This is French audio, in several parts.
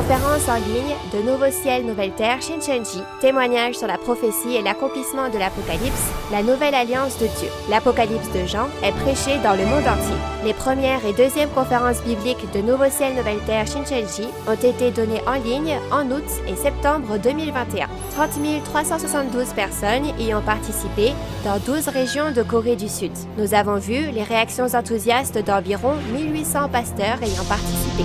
conférence en ligne de Nouveau Ciel, Nouvelle Terre, Shincheonji, témoignage sur la prophétie et l'accomplissement de l'Apocalypse, la nouvelle alliance de Dieu. L'Apocalypse de Jean est prêché dans le monde entier. Les premières et deuxièmes conférences bibliques de Nouveau Ciel, Nouvelle Terre, Shincheonji ont été données en ligne en août et septembre 2021. 30 372 personnes y ont participé dans 12 régions de Corée du Sud. Nous avons vu les réactions enthousiastes d'environ 1800 pasteurs ayant participé.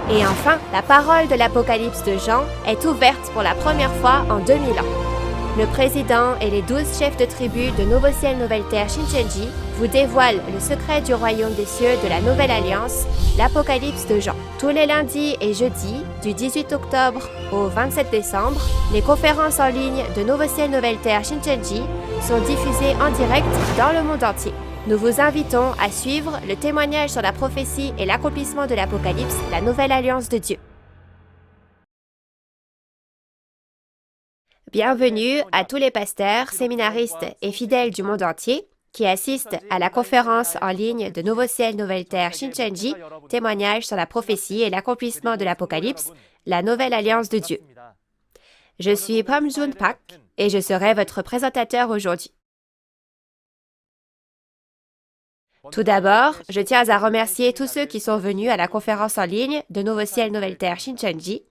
Et enfin, la parole de l'Apocalypse de Jean est ouverte pour la première fois en 2000 ans. Le président et les 12 chefs de tribu de Nouveau Ciel, Nouvelle Terre, Shincheonji vous dévoilent le secret du royaume des cieux de la Nouvelle Alliance, l'Apocalypse de Jean. Tous les lundis et jeudis, du 18 octobre au 27 décembre, les conférences en ligne de Nouveau Ciel, Nouvelle Terre, Shincheonji sont diffusées en direct dans le monde entier. Nous vous invitons à suivre le témoignage sur la prophétie et l'accomplissement de l'Apocalypse, la Nouvelle Alliance de Dieu. Bienvenue à tous les pasteurs, séminaristes et fidèles du monde entier qui assistent à la conférence en ligne de Nouveau Ciel, Nouvelle Terre, Shincheonji, témoignage sur la prophétie et l'accomplissement de l'Apocalypse, la Nouvelle Alliance de Dieu. Je suis Pom Jun Pak et je serai votre présentateur aujourd'hui. Tout d'abord, je tiens à remercier tous ceux qui sont venus à la conférence en ligne de Nouveau Ciel, Nouvelle Terre, Shincheonji.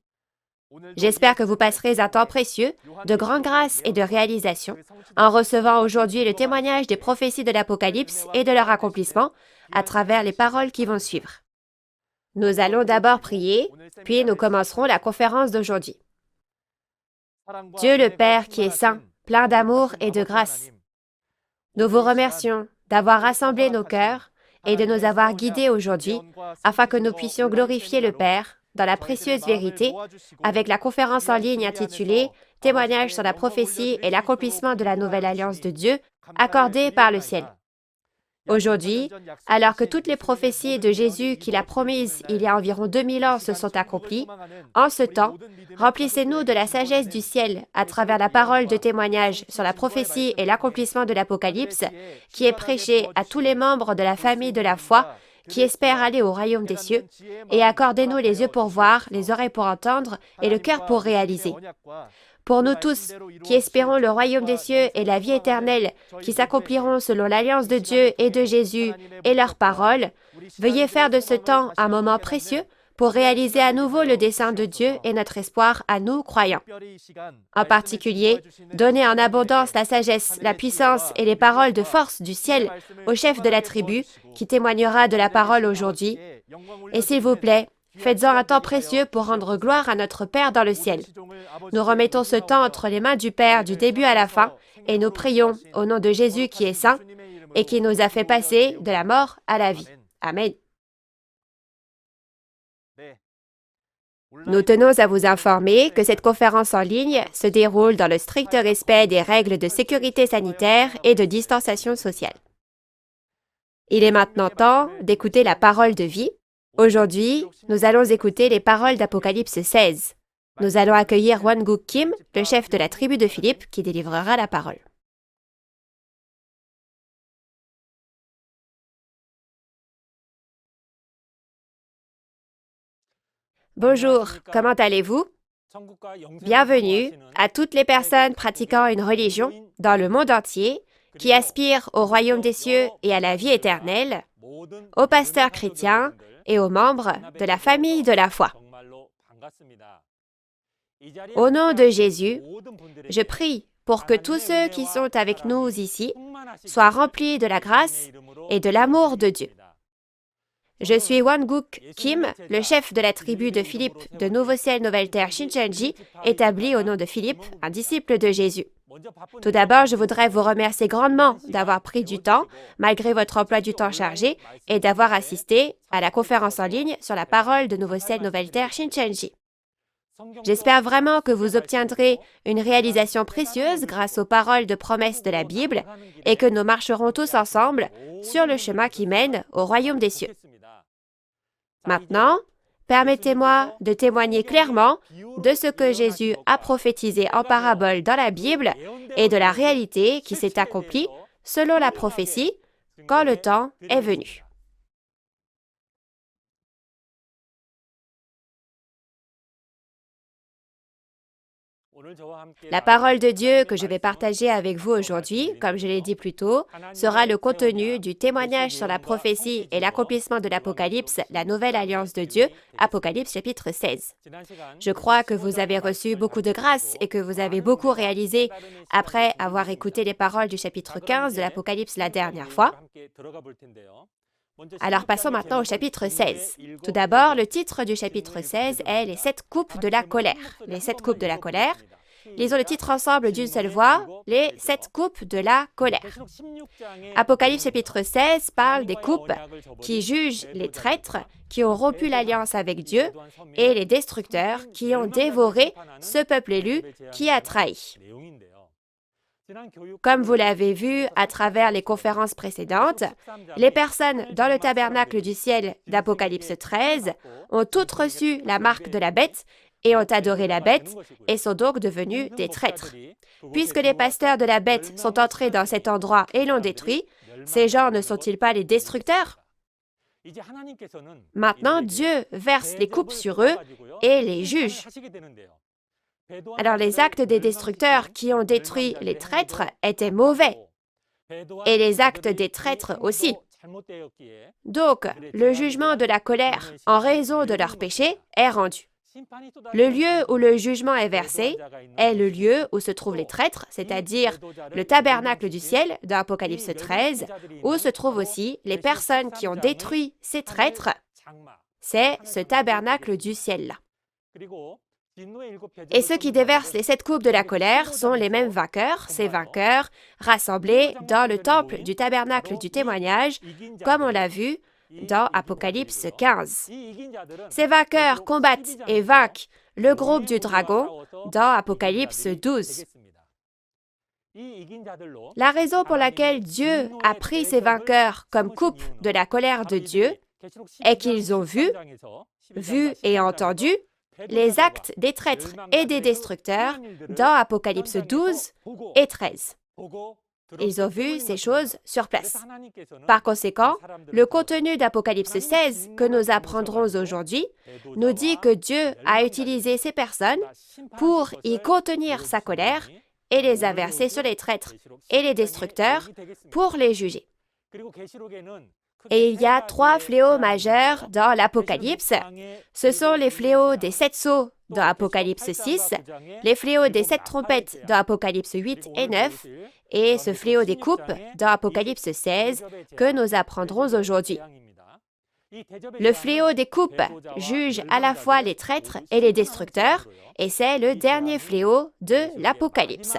J'espère que vous passerez un temps précieux, de grande grâce et de réalisation, en recevant aujourd'hui le témoignage des prophéties de l'Apocalypse et de leur accomplissement à travers les paroles qui vont suivre. Nous allons d'abord prier, puis nous commencerons la conférence d'aujourd'hui. Dieu le Père qui est saint, plein d'amour et de grâce, nous vous remercions d'avoir rassemblé nos cœurs et de nous avoir guidés aujourd'hui afin que nous puissions glorifier le Père dans la précieuse vérité avec la conférence en ligne intitulée « Témoignage sur la prophétie et l'accomplissement de la nouvelle alliance de Dieu » accordée par le ciel. Aujourd'hui, alors que toutes les prophéties de Jésus qu'il a promises il y a environ 2000 ans se sont accomplies, en ce temps, remplissez-nous de la sagesse du ciel à travers la parole de témoignage sur la prophétie et l'accomplissement de l'Apocalypse qui est prêchée à tous les membres de la famille de la foi qui espèrent aller au royaume des cieux, et accordez-nous les yeux pour voir, les oreilles pour entendre et le cœur pour réaliser. Pour nous tous, qui espérons le royaume des cieux et la vie éternelle, qui s'accompliront selon l'alliance de Dieu et de Jésus et leurs paroles, veuillez faire de ce temps un moment précieux pour réaliser à nouveau le dessein de Dieu et notre espoir à nous, croyants. En particulier, donnez en abondance la sagesse, la puissance et les paroles de force du ciel au chef de la tribu qui témoignera de la parole aujourd'hui. Et s'il vous plaît, faites-en un temps précieux pour rendre gloire à notre Père dans le ciel. Nous remettons ce temps entre les mains du Père du début à la fin et nous prions au nom de Jésus qui est saint et qui nous a fait passer de la mort à la vie. Amen. Nous tenons à vous informer que cette conférence en ligne se déroule dans le strict respect des règles de sécurité sanitaire et de distanciation sociale. Il est maintenant temps d'écouter la parole de vie. Aujourd'hui, nous allons écouter les paroles d'Apocalypse 16. Nous allons accueillir Won-guk Kim, le chef de la tribu de Philippe, qui délivrera la parole. Bonjour, comment allez-vous? Bienvenue à toutes les personnes pratiquant une religion dans le monde entier qui aspirent au royaume des cieux et à la vie éternelle, aux pasteurs chrétiens et aux membres de la famille de la foi. Au nom de Jésus, je prie pour que tous ceux qui sont avec nous ici soient remplis de la grâce et de l'amour de Dieu. Je suis Won-guk Kim, le chef de la tribu de Philippe de Nouveau Ciel, Nouvelle Terre, Shincheonji, établi au nom de Philippe, un disciple de Jésus. Tout d'abord, je voudrais vous remercier grandement d'avoir pris du temps, malgré votre emploi du temps chargé, et d'avoir assisté à la conférence en ligne sur la parole de Nouveau Ciel, Nouvelle Terre, Shincheonji. J'espère vraiment que vous obtiendrez une réalisation précieuse grâce aux paroles de promesse de la Bible et que nous marcherons tous ensemble sur le chemin qui mène au royaume des cieux. Maintenant, Permettez-moi de témoigner clairement de ce que Jésus a prophétisé en parabole dans la Bible et de la réalité qui s'est accomplie selon la prophétie quand le temps est venu. La parole de Dieu que je vais partager avec vous aujourd'hui, comme je l'ai dit plus tôt, sera le contenu du témoignage sur la prophétie et l'accomplissement de l'Apocalypse, la nouvelle alliance de Dieu, Apocalypse chapitre 16. Je crois que vous avez reçu beaucoup de grâce et que vous avez beaucoup réalisé après avoir écouté les paroles du chapitre 15 de l'Apocalypse la dernière fois. Alors passons maintenant au chapitre 16. Tout d'abord, le titre du chapitre 16 est « Les 7 coupes de la colère ». Les 7 coupes de la colère. Lisons le titre ensemble d'une seule voix, « Les 7 coupes de la colère ». Apocalypse chapitre 16 parle des coupes qui jugent les traîtres qui ont rompu l'alliance avec Dieu et les destructeurs qui ont dévoré ce peuple élu qui a trahi. Comme vous l'avez vu à travers les conférences précédentes, les personnes dans le tabernacle du ciel d'Apocalypse 13 ont toutes reçu la marque de la bête et ont adoré la bête et sont donc devenus des traîtres. Puisque les pasteurs de la bête sont entrés dans cet endroit et l'ont détruit, ces gens ne sont-ils pas les destructeurs? Maintenant, Dieu verse les coupes sur eux et les juge. Alors les actes des destructeurs qui ont détruit les traîtres étaient mauvais, et les actes des traîtres aussi. Donc, le jugement de la colère en raison de leur péché est rendu. Le lieu où le jugement est versé est le lieu où se trouvent les traîtres, c'est-à-dire le tabernacle du ciel dans Apocalypse 13, où se trouvent aussi les personnes qui ont détruit ces traîtres. C'est ce tabernacle du ciel-là. Et ceux qui déversent les 7 coupes de la colère sont les mêmes vainqueurs, ces vainqueurs rassemblés dans le temple du tabernacle du témoignage, comme on l'a vu dans Apocalypse 15. Ces vainqueurs combattent et vainquent le groupe du dragon dans Apocalypse 12. La raison pour laquelle Dieu a pris ces vainqueurs comme coupe de la colère de Dieu est qu'ils ont vu et entendu les actes des traîtres et des destructeurs dans Apocalypse 12 et 13. Ils ont vu ces choses sur place. Par conséquent, le contenu d'Apocalypse 16 que nous apprendrons aujourd'hui nous dit que Dieu a utilisé ces personnes pour y contenir sa colère et les a versées sur les traîtres et les destructeurs pour les juger. Et il y a 3 fléaux majeurs dans l'Apocalypse. Ce sont les fléaux des 7 sceaux dans Apocalypse 6, les fléaux des 7 trompettes dans Apocalypse 8 et 9, et ce fléau des coupes dans Apocalypse 16 que nous apprendrons aujourd'hui. Le fléau des coupes juge à la fois les traîtres et les destructeurs, et c'est le dernier fléau de l'Apocalypse.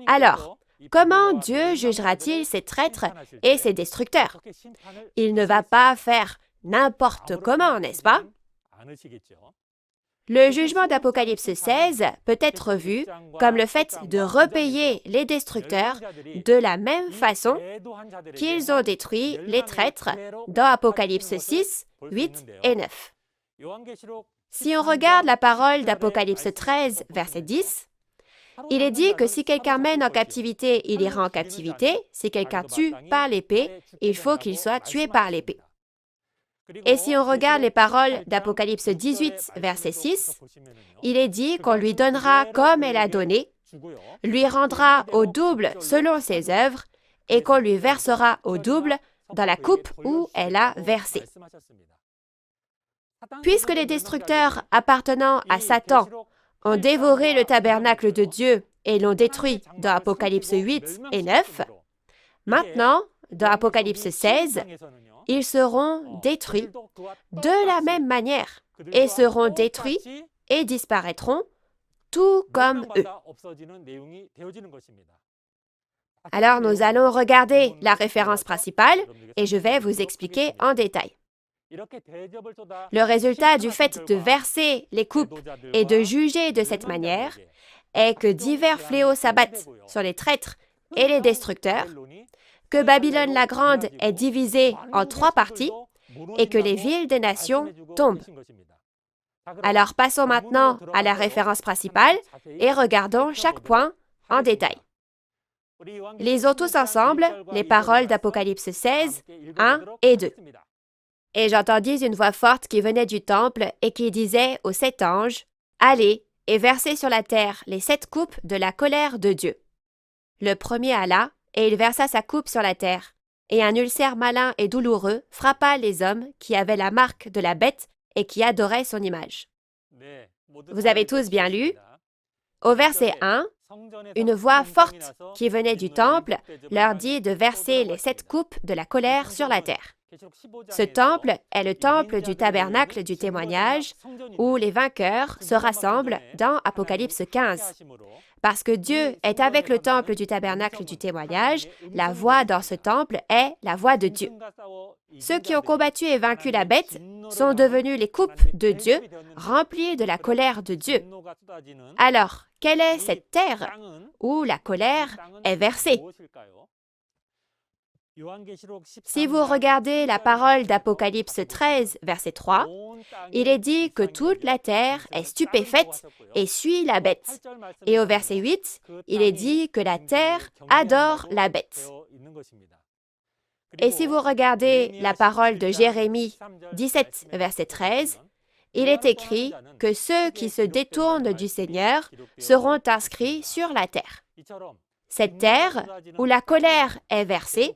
Alors, comment Dieu jugera-t-il ces traîtres et ces destructeurs? Il ne va pas faire n'importe comment, n'est-ce pas? Le jugement d'Apocalypse 16 peut être vu comme le fait de repayer les destructeurs de la même façon qu'ils ont détruit les traîtres dans Apocalypse 6, 8 et 9. Si on regarde la parole d'Apocalypse 13, verset 10, il est dit que si quelqu'un mène en captivité, il ira en captivité. Si quelqu'un tue par l'épée, il faut qu'il soit tué par l'épée. Et si on regarde les paroles d'Apocalypse 18, verset 6, il est dit qu'on lui donnera comme elle a donné, lui rendra au double selon ses œuvres, et qu'on lui versera au double dans la coupe où elle a versé. Puisque les destructeurs appartenant à Satan ont dévoré le tabernacle de Dieu et l'ont détruit dans Apocalypse 8 et 9, maintenant, dans Apocalypse 16, ils seront détruits de la même manière et seront détruits et disparaîtront tout comme eux. Alors nous allons regarder la référence principale et je vais vous expliquer en détail. Le résultat du fait de verser les coupes et de juger de cette manière est que divers fléaux s'abattent sur les traîtres et les destructeurs, que Babylone la Grande est divisée en 3 parties et que les villes des nations tombent. Alors passons maintenant à la référence principale et regardons chaque point en détail. Lisons tous ensemble les paroles d'Apocalypse 16, 1 et 2. Et j'entendis une voix forte qui venait du temple et qui disait aux 7 anges, « Allez et versez sur la terre les 7 coupes de la colère de Dieu. » Le premier alla, et il versa sa coupe sur la terre, et un ulcère malin et douloureux frappa les hommes qui avaient la marque de la bête et qui adoraient son image. Vous avez tous bien lu. Au verset 1, une voix forte qui venait du temple leur dit de verser les 7 coupes de la colère sur la terre. Ce temple est le temple du tabernacle du témoignage où les vainqueurs se rassemblent dans Apocalypse 15. Parce que Dieu est avec le temple du tabernacle du témoignage, la voix dans ce temple est la voix de Dieu. Ceux qui ont combattu et vaincu la bête sont devenus les coupes de Dieu, remplies de la colère de Dieu. Alors, quelle est cette terre où la colère est versée? Si vous regardez la parole d'Apocalypse 13, verset 3, il est dit que toute la terre est stupéfaite et suit la bête. Et au verset 8, il est dit que la terre adore la bête. Et si vous regardez la parole de Jérémie 17, verset 13, il est écrit que ceux qui se détournent du Seigneur seront inscrits sur la terre. Cette terre, où la colère est versée,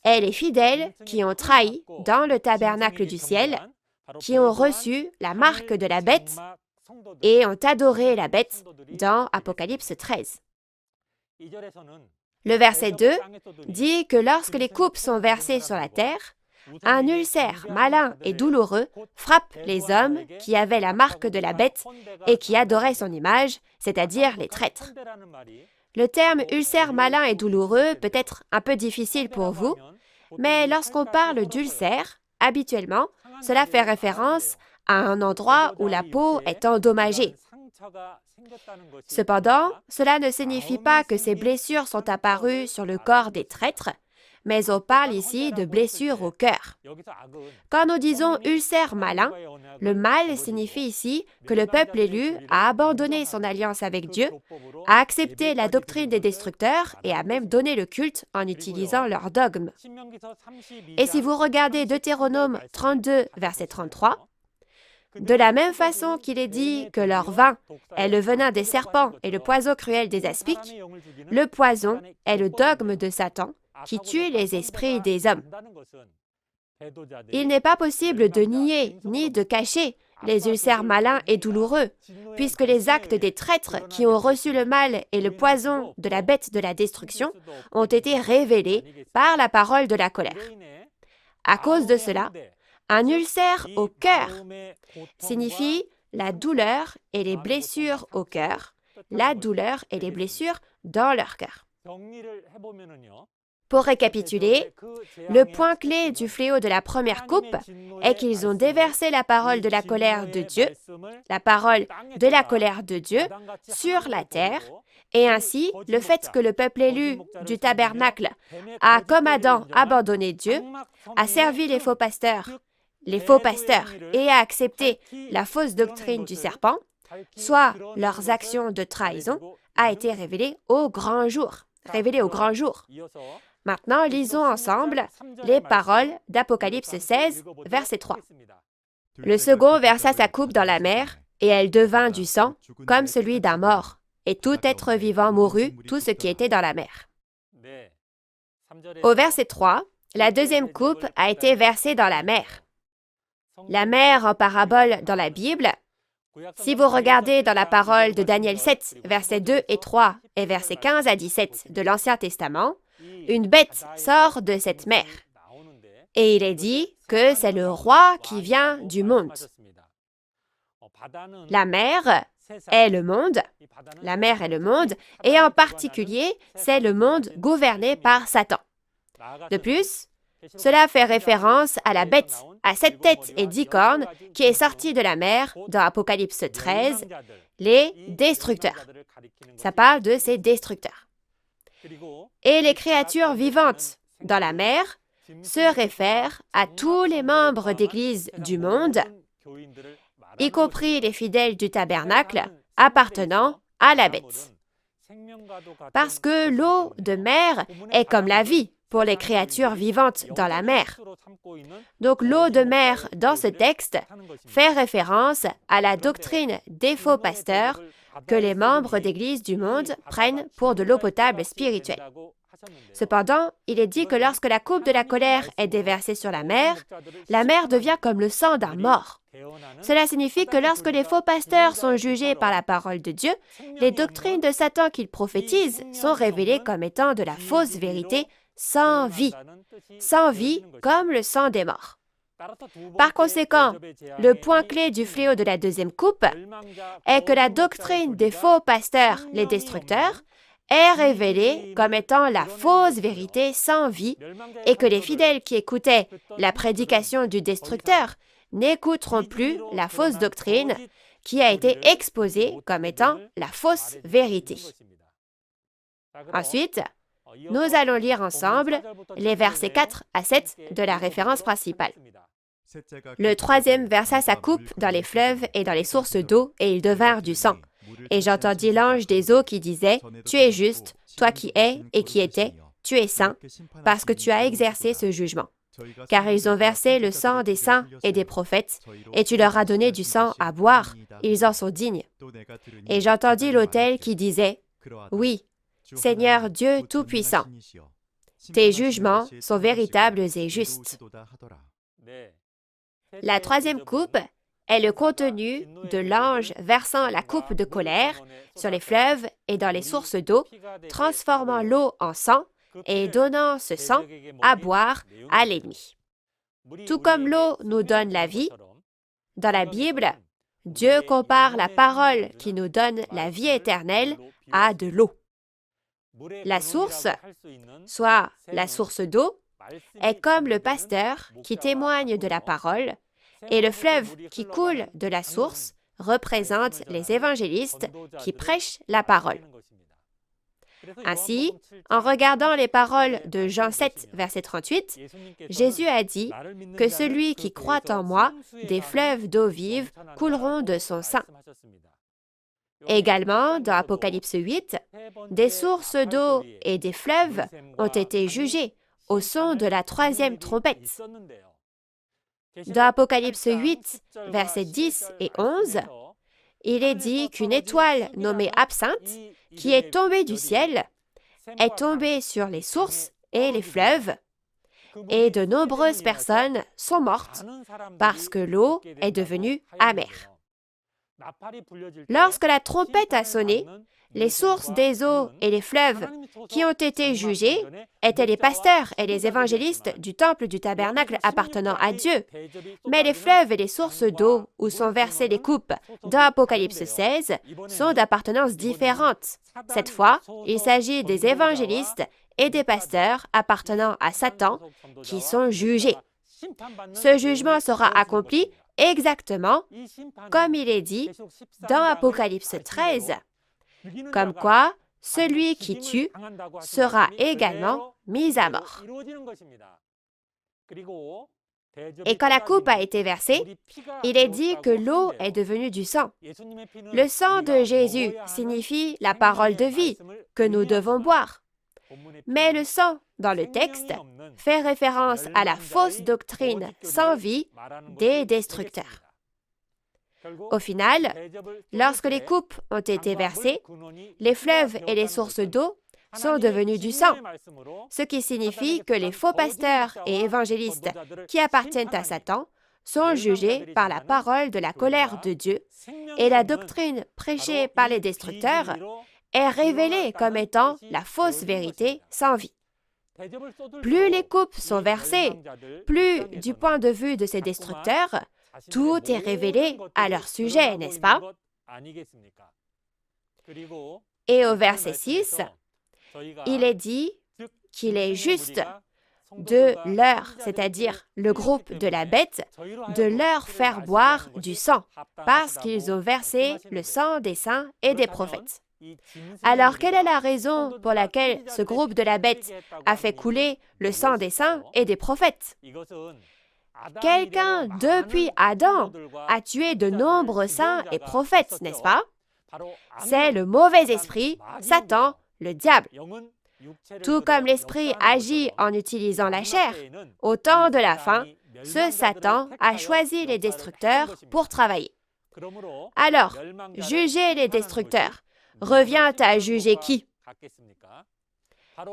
est les fidèles qui ont trahi dans le tabernacle du ciel, qui ont reçu la marque de la bête et ont adoré la bête dans Apocalypse 13. Le verset 2 dit que lorsque les coupes sont versées sur la terre, un ulcère malin et douloureux frappe les hommes qui avaient la marque de la bête et qui adoraient son image, c'est-à-dire les traîtres. Le terme ulcère malin et douloureux peut être un peu difficile pour vous, mais lorsqu'on parle d'ulcère, habituellement, cela fait référence à un endroit où la peau est endommagée. Cependant, cela ne signifie pas que ces blessures sont apparues sur le corps des traîtres, mais on parle ici de blessures au cœur. Quand nous disons ulcère malin, le mal signifie ici que le peuple élu a abandonné son alliance avec Dieu, a accepté la doctrine des destructeurs et a même donné le culte en utilisant leurs dogmes. Et si vous regardez Deutéronome 32, verset 33, de la même façon qu'il est dit que leur vin est le venin des serpents et le poison cruel des aspics, le poison est le dogme de Satan qui tue les esprits des hommes. Il n'est pas possible de nier ni de cacher les ulcères malins et douloureux, puisque les actes des traîtres qui ont reçu le mal et le poison de la bête de la destruction ont été révélés par la parole de la colère. À cause de cela, un ulcère au cœur signifie la douleur et les blessures au cœur, la douleur et les blessures dans leur cœur. Pour récapituler, le point clé du fléau de la première coupe est qu'ils ont déversé la parole de la colère de Dieu, la parole de la colère de Dieu sur la terre, et ainsi le fait que le peuple élu du tabernacle a, comme Adam, abandonné Dieu, a servi les faux pasteurs et a accepté la fausse doctrine du serpent, soit leurs actions de trahison, a été révélée au grand jour. Maintenant, lisons ensemble les paroles d'Apocalypse 16, verset 3. Le second versa sa coupe dans la mer, et elle devint du sang, comme celui d'un mort, et tout être vivant mourut, tout ce qui était dans la mer. Au verset 3, la deuxième coupe a été versée dans la mer. La mer en parabole dans la Bible, si vous regardez dans la parole de Daniel 7, versets 2 et 3 et versets 15 à 17 de l'Ancien Testament, une bête sort de cette mer. Et il est dit que c'est le roi qui vient du monde. La mer est le monde, et en particulier, c'est le monde gouverné par Satan. De plus, cela fait référence à la bête à 7 têtes et 10 cornes qui est sortie de la mer dans Apocalypse 13, les destructeurs. Ça parle de ces destructeurs. Et les créatures vivantes dans la mer se réfère à tous les membres d'Église du monde, y compris les fidèles du tabernacle appartenant à la bête. Parce que l'eau de mer est comme la vie pour les créatures vivantes dans la mer. Donc l'eau de mer dans ce texte fait référence à la doctrine des faux pasteurs que les membres d'Église du monde prennent pour de l'eau potable spirituelle. Cependant, il est dit que lorsque la coupe de la colère est déversée sur la mer devient comme le sang d'un mort. Cela signifie que lorsque les faux pasteurs sont jugés par la parole de Dieu, les doctrines de Satan qu'ils prophétisent sont révélées comme étant de la fausse vérité sans vie comme le sang des morts. Par conséquent, le point clé du fléau de la deuxième coupe est que la doctrine des faux pasteurs, les destructeurs, est révélée comme étant la fausse vérité sans vie et que les fidèles qui écoutaient la prédication du destructeur n'écouteront plus la fausse doctrine qui a été exposée comme étant la fausse vérité. Ensuite, nous allons lire ensemble les versets 4 à 7 de la référence principale. Le troisième versa sa coupe dans les fleuves et dans les sources d'eau, et ils devinrent du sang. Et j'entendis l'ange des eaux qui disait, « Tu es juste, toi qui es et qui étais, tu es saint, parce que tu as exercé ce jugement. Car ils ont versé le sang des saints et des prophètes, et tu leur as donné du sang à boire, ils en sont dignes. Et j'entendis l'autel qui disait, « Oui, Seigneur Dieu Tout-Puissant, tes jugements sont véritables et justes. » La troisième coupe est le contenu de l'ange versant la coupe de colère sur les fleuves et dans les sources d'eau, transformant l'eau en sang et donnant ce sang à boire à l'ennemi. Tout comme l'eau nous donne la vie, dans la Bible, Dieu compare la parole qui nous donne la vie éternelle à de l'eau. La source, soit la source d'eau, est comme le pasteur qui témoigne de la parole, et le fleuve qui coule de la source représente les évangélistes qui prêchent la parole. Ainsi, en regardant les paroles de Jean 7, verset 38, Jésus a dit que celui qui croit en moi, des fleuves d'eau vive couleront de son sein. Également, dans Apocalypse 8, des sources d'eau et des fleuves ont été jugés au son de la troisième trompette. Dans Apocalypse 8, versets 10 et 11, il est dit qu'une étoile nommée Absinthe, qui est tombée du ciel, est tombée sur les sources et les fleuves, et de nombreuses personnes sont mortes parce que l'eau est devenue amère. Lorsque la trompette a sonné, les sources des eaux et les fleuves qui ont été jugés étaient les pasteurs et les évangélistes du temple du tabernacle appartenant à Dieu. Mais les fleuves et les sources d'eau où sont versées les coupes dans Apocalypse 16 sont d'appartenances différentes. Cette fois, il s'agit des évangélistes et des pasteurs appartenant à Satan qui sont jugés. Ce jugement sera accompli exactement comme il est dit dans Apocalypse 13, comme quoi celui qui tue sera également mis à mort. Et quand la coupe a été versée, il est dit que l'eau est devenue du sang. Le sang de Jésus signifie la parole de vie que nous devons boire. Mais le sang, dans le texte, fait référence à la fausse doctrine sans vie des destructeurs. Au final, lorsque les coupes ont été versées, les fleuves et les sources d'eau sont devenus du sang, ce qui signifie que les faux pasteurs et évangélistes qui appartiennent à Satan sont jugés par la parole de la colère de Dieu et la doctrine prêchée par les destructeurs est révélée comme étant la fausse vérité sans vie. Plus les coupes sont versées, plus, du point de vue de ces destructeurs, tout est révélé à leur sujet, n'est-ce pas? Et au verset 6, il est dit qu'il est juste de leur, c'est-à-dire le groupe de la bête, de leur faire boire du sang, parce qu'ils ont versé le sang des saints et des prophètes. Alors, quelle est la raison pour laquelle ce groupe de la bête a fait couler le sang des saints et des prophètes? Quelqu'un, depuis Adam, a tué de nombreux saints et prophètes, n'est-ce pas? C'est le mauvais esprit, Satan, le diable. Tout comme l'esprit agit en utilisant la chair, au temps de la fin, ce Satan a choisi les destructeurs pour travailler. Alors, juger les destructeurs revient à juger qui?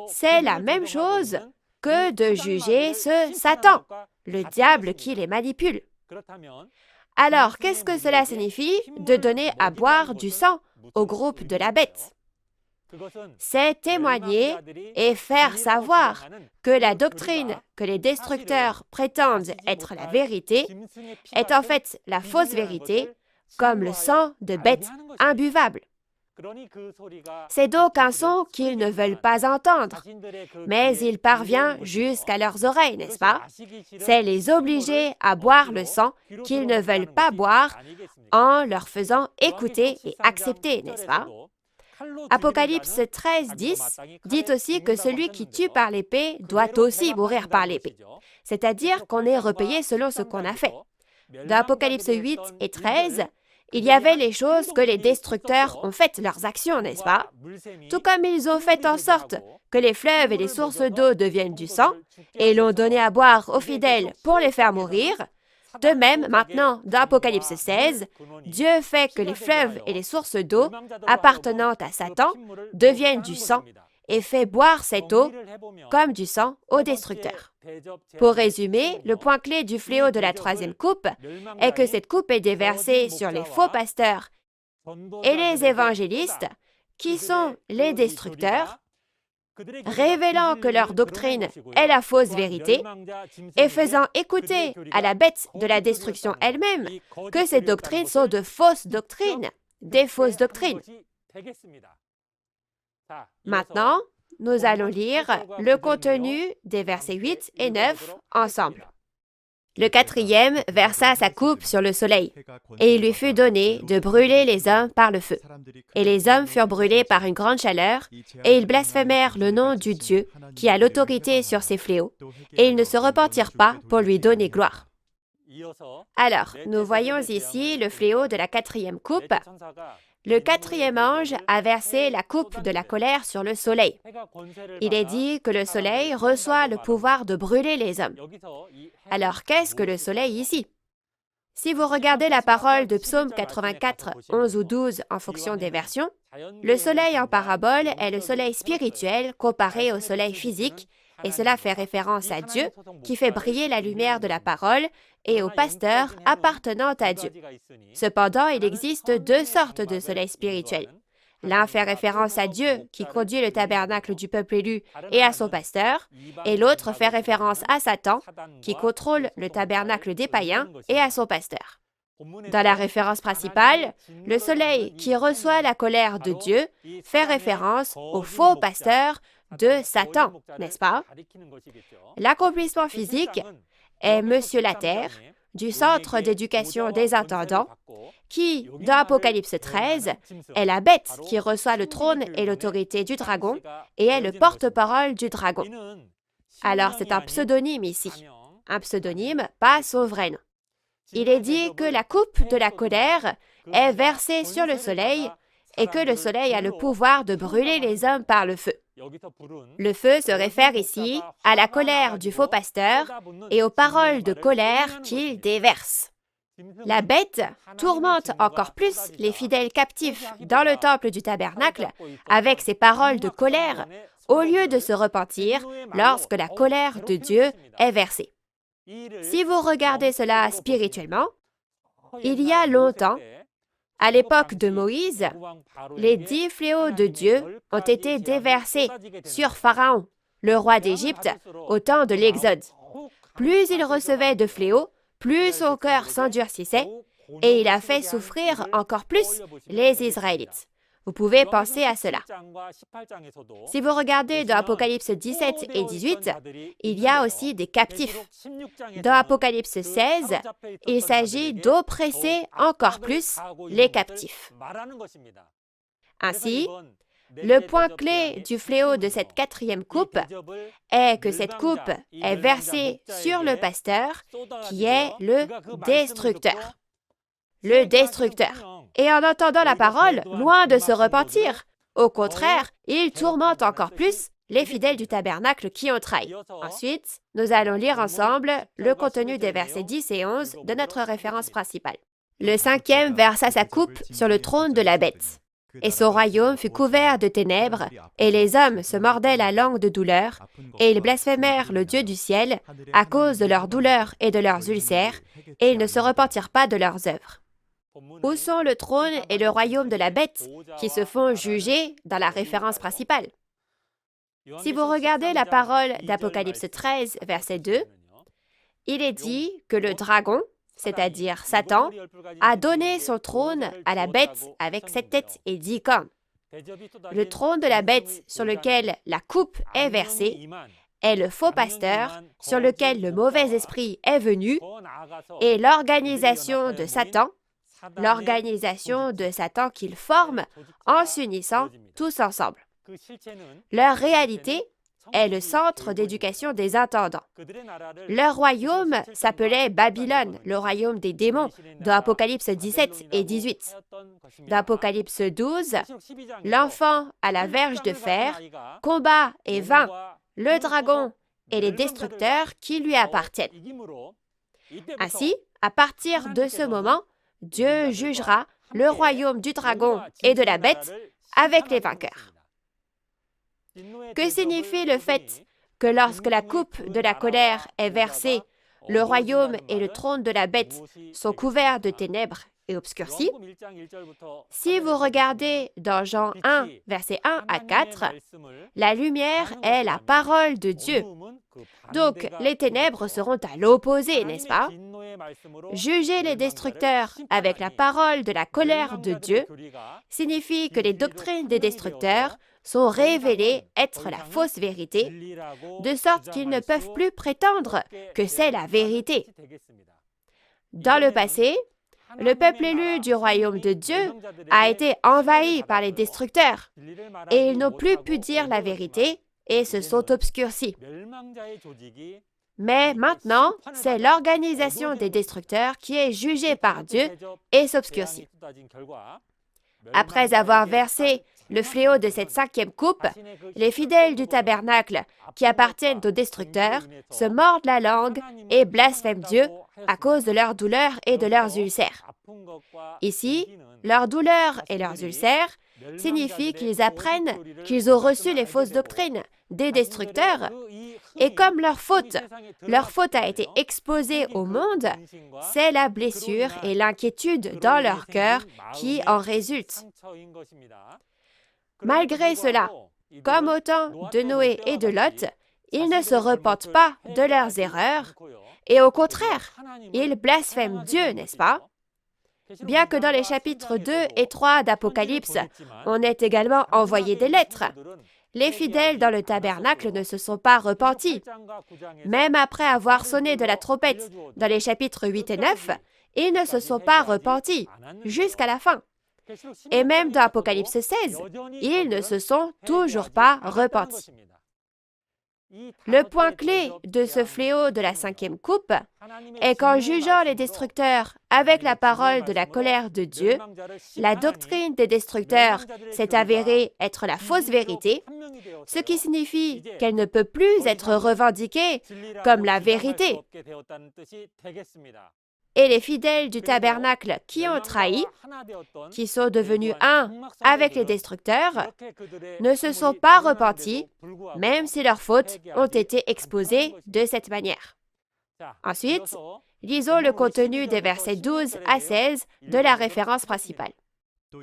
C'est la même chose que de juger ce Satan, le diable qui les manipule. Alors, qu'est-ce que cela signifie de donner à boire du sang au groupe de la bête? C'est témoigner et faire savoir que la doctrine que les destructeurs prétendent être la vérité est en fait la fausse vérité, comme le sang de bêtes imbuvables. C'est donc un son qu'ils ne veulent pas entendre, mais il parvient jusqu'à leurs oreilles, n'est-ce pas? C'est les obliger à boire le sang qu'ils ne veulent pas boire en leur faisant écouter et accepter, n'est-ce pas? Apocalypse 13, 10 dit aussi que celui qui tue par l'épée doit aussi mourir par l'épée, c'est-à-dire qu'on est repayé selon ce qu'on a fait. Dans Apocalypse 8 et 13, il y avait les choses que les destructeurs ont faites, leurs actions, n'est-ce pas? Tout comme ils ont fait en sorte que les fleuves et les sources d'eau deviennent du sang, et l'ont donné à boire aux fidèles pour les faire mourir, de même, maintenant, dans Apocalypse 16, Dieu fait que les fleuves et les sources d'eau appartenant à Satan deviennent du sang et fait boire cette eau comme du sang aux destructeurs. Pour résumer, le point clé du fléau de la troisième coupe est que cette coupe est déversée sur les faux pasteurs et les évangélistes, qui sont les destructeurs, révélant que leur doctrine est la fausse vérité et faisant écouter à la bête de la destruction elle-même que ces doctrines sont de fausses doctrines, des fausses doctrines. Maintenant, nous allons lire le contenu des versets 8 et 9 ensemble. Le quatrième versa sa coupe sur le soleil, et il lui fut donné de brûler les hommes par le feu. Et les hommes furent brûlés par une grande chaleur, et ils blasphémèrent le nom du Dieu qui a l'autorité sur ces fléaux, et ils ne se repentirent pas pour lui donner gloire. Alors, nous voyons ici le fléau de la quatrième coupe. Le quatrième ange a versé la coupe de la colère sur le soleil. Il est dit que le soleil reçoit le pouvoir de brûler les hommes. Alors, qu'est-ce que le soleil ici? Si vous regardez la parole de Psaume 84, 11 ou 12 en fonction des versions, le soleil en parabole est le soleil spirituel comparé au soleil physique, et cela fait référence à Dieu qui fait briller la lumière de la parole et aux pasteurs appartenant à Dieu. Cependant, il existe deux sortes de soleil spirituel. L'un fait référence à Dieu qui conduit le tabernacle du peuple élu et à son pasteur, et l'autre fait référence à Satan qui contrôle le tabernacle des païens et à son pasteur. Dans la référence principale, le soleil qui reçoit la colère de Dieu fait référence au faux pasteur de Satan, n'est-ce pas? L'accomplissement physique est Monsieur la Terre, du Centre d'éducation des intendants, qui, dans Apocalypse 13, est la bête qui reçoit le trône et l'autorité du dragon et est le porte-parole du dragon. Alors, c'est un pseudonyme ici. Un pseudonyme, pas son vrai nom. Il est dit que la coupe de la colère est versée sur le soleil et que le soleil a le pouvoir de brûler les hommes par le feu. Le feu se réfère ici à la colère du faux pasteur et aux paroles de colère qu'il déverse. La bête tourmente encore plus les fidèles captifs dans le temple du tabernacle avec ses paroles de colère au lieu de se repentir lorsque la colère de Dieu est versée. Si vous regardez cela spirituellement, il y a longtemps, à l'époque de Moïse, les 10 fléaux de Dieu ont été déversés sur Pharaon, le roi d'Égypte, au temps de l'Exode. Plus il recevait de fléaux, plus son cœur s'endurcissait, et il a fait souffrir encore plus les Israélites. Vous pouvez penser à cela. Si vous regardez dans Apocalypse 17 et 18, il y a aussi des captifs. Dans Apocalypse 16, il s'agit d'oppresser encore plus les captifs. Ainsi, le point clé du fléau de cette quatrième coupe est que cette coupe est versée sur le pasteur qui est le destructeur. Le destructeur. Et en entendant la parole, loin de se repentir, au contraire, il tourmente encore plus les fidèles du tabernacle qui ont trahi. Ensuite, nous allons lire ensemble le contenu des versets 10 et 11 de notre référence principale. Le cinquième versa sa coupe sur le trône de la bête. Et son royaume fut couvert de ténèbres, et les hommes se mordaient la langue de douleur, et ils blasphémèrent le Dieu du ciel à cause de leurs douleurs et de leurs ulcères, et ils ne se repentirent pas de leurs œuvres. Où sont le trône et le royaume de la bête qui se font juger dans la référence principale? Si vous regardez la parole d'Apocalypse 13, verset 2, il est dit que le dragon, c'est-à-dire Satan, a donné son trône à la bête avec 7 têtes et 10 cornes. Le trône de la bête sur lequel la coupe est versée est le faux pasteur sur lequel le mauvais esprit est venu et l'organisation de Satan qu'ils forment en s'unissant tous ensemble. Leur réalité est le centre d'éducation des intendants. Leur royaume s'appelait Babylone, le royaume des démons, dans Apocalypse 17 et 18. Dans Apocalypse 12, l'enfant à la verge de fer combat et vainc le dragon et les destructeurs qui lui appartiennent. Ainsi, à partir de ce moment, Dieu jugera le royaume du dragon et de la bête avec les vainqueurs. Que signifie le fait que lorsque la coupe de la colère est versée, le royaume et le trône de la bête sont couverts de ténèbres et obscurcis? Si vous regardez dans Jean 1, versets 1 à 4, la lumière est la parole de Dieu. Donc, les ténèbres seront à l'opposé, n'est-ce pas? Juger les destructeurs avec la parole de la colère de Dieu signifie que les doctrines des destructeurs sont révélées être la fausse vérité, de sorte qu'ils ne peuvent plus prétendre que c'est la vérité. Dans le passé, le peuple élu du royaume de Dieu a été envahi par les destructeurs et ils n'ont plus pu dire la vérité et se sont obscurcis. Mais maintenant, c'est l'organisation des destructeurs qui est jugée par Dieu et s'obscurcit. Après avoir versé le fléau de cette cinquième coupe, les fidèles du tabernacle qui appartiennent aux destructeurs se mordent la langue et blasphèment Dieu à cause de leurs douleurs et de leurs ulcères. Ici, leurs douleurs et leurs ulcères signifient qu'ils apprennent qu'ils ont reçu les fausses doctrines des destructeurs et comme leur faute a été exposée au monde, c'est la blessure et l'inquiétude dans leur cœur qui en résultent. Malgré cela, comme au temps de Noé et de Lot, ils ne se repentent pas de leurs erreurs et au contraire, ils blasphèment Dieu, n'est-ce pas? Bien que dans les chapitres 2 et 3 d'Apocalypse, on ait également envoyé des lettres, les fidèles dans le tabernacle ne se sont pas repentis. Même après avoir sonné de la trompette dans les chapitres 8 et 9, ils ne se sont pas repentis jusqu'à la fin. Et même dans Apocalypse 16, ils ne se sont toujours pas repentis. Le point clé de ce fléau de la cinquième coupe est qu'en jugeant les destructeurs avec la parole de la colère de Dieu, la doctrine des destructeurs s'est avérée être la fausse vérité, ce qui signifie qu'elle ne peut plus être revendiquée comme la vérité. Et les fidèles du tabernacle qui ont trahi, qui sont devenus un avec les destructeurs, ne se sont pas repentis, même si leurs fautes ont été exposées de cette manière. Ensuite, lisons le contenu des versets 12 à 16 de la référence principale.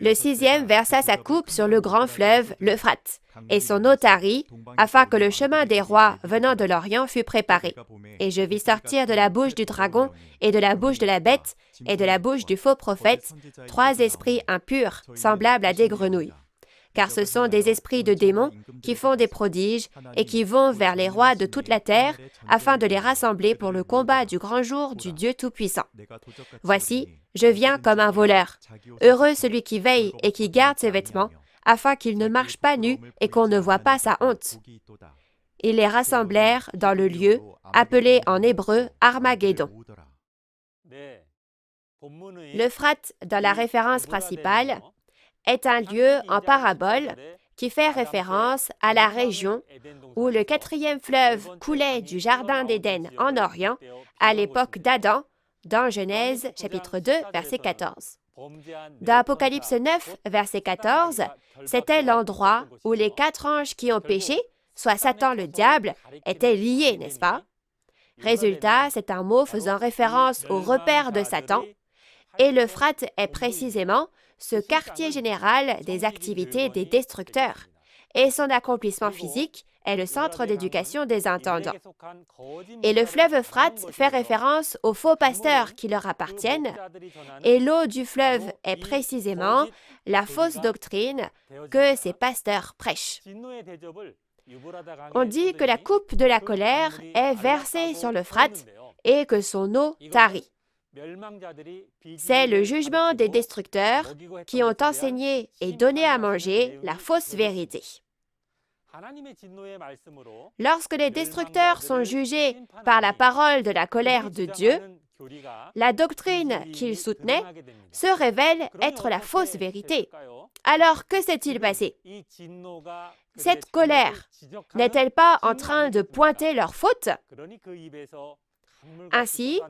Le sixième versa sa coupe sur le grand fleuve, l'Euphrate, et son eau tarit, afin que le chemin des rois venant de l'Orient fût préparé. Et je vis sortir de la bouche du dragon, et de la bouche de la bête, et de la bouche du faux prophète, 3 esprits impurs, semblables à des grenouilles. Car ce sont des esprits de démons qui font des prodiges et qui vont vers les rois de toute la terre afin de les rassembler pour le combat du grand jour du Dieu Tout-Puissant. Voici, je viens comme un voleur. Heureux celui qui veille et qui garde ses vêtements, afin qu'il ne marche pas nu et qu'on ne voit pas sa honte. Ils les rassemblèrent dans le lieu appelé en hébreu Armageddon. L'Euphrate, dans la référence principale, est un lieu en parabole qui fait référence à la région où le quatrième fleuve coulait du Jardin d'Éden en Orient à l'époque d'Adam, dans Genèse chapitre 2, verset 14. Dans Apocalypse 9, verset 14, c'était l'endroit où les 4 anges qui ont péché, soit Satan le diable, étaient liés, n'est-ce pas? Résultat, c'est un mot faisant référence au repère de Satan, et l'Euphrate est précisément ce quartier général des activités des destructeurs, et son accomplissement physique est le centre d'éducation des intendants. Et le fleuve Euphrate fait référence aux faux pasteurs qui leur appartiennent, et l'eau du fleuve est précisément la fausse doctrine que ces pasteurs prêchent. On dit que la coupe de la colère est versée sur l'Euphrate et que son eau tarit. C'est le jugement des destructeurs qui ont enseigné et donné à manger la fausse vérité. Lorsque les destructeurs sont jugés par la parole de la colère de Dieu, la doctrine qu'ils soutenaient se révèle être la fausse vérité. Alors, que s'est-il passé? Cette colère n'est-elle pas en train de pointer leur faute? Ainsi,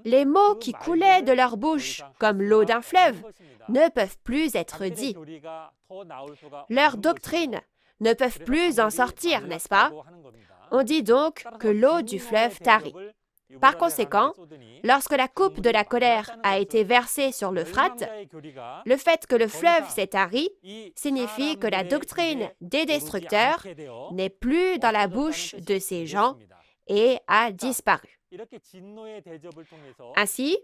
les mots qui coulaient de leur bouche comme l'eau d'un fleuve ne peuvent plus être dits. Leurs doctrines ne peuvent plus en sortir, n'est-ce pas? On dit donc que l'eau du fleuve tarit. Par conséquent, lorsque la coupe de la colère a été versée sur l'Euphrate, le fait que le fleuve s'est tari signifie que la doctrine des destructeurs n'est plus dans la bouche de ces gens et a disparu. Ainsi,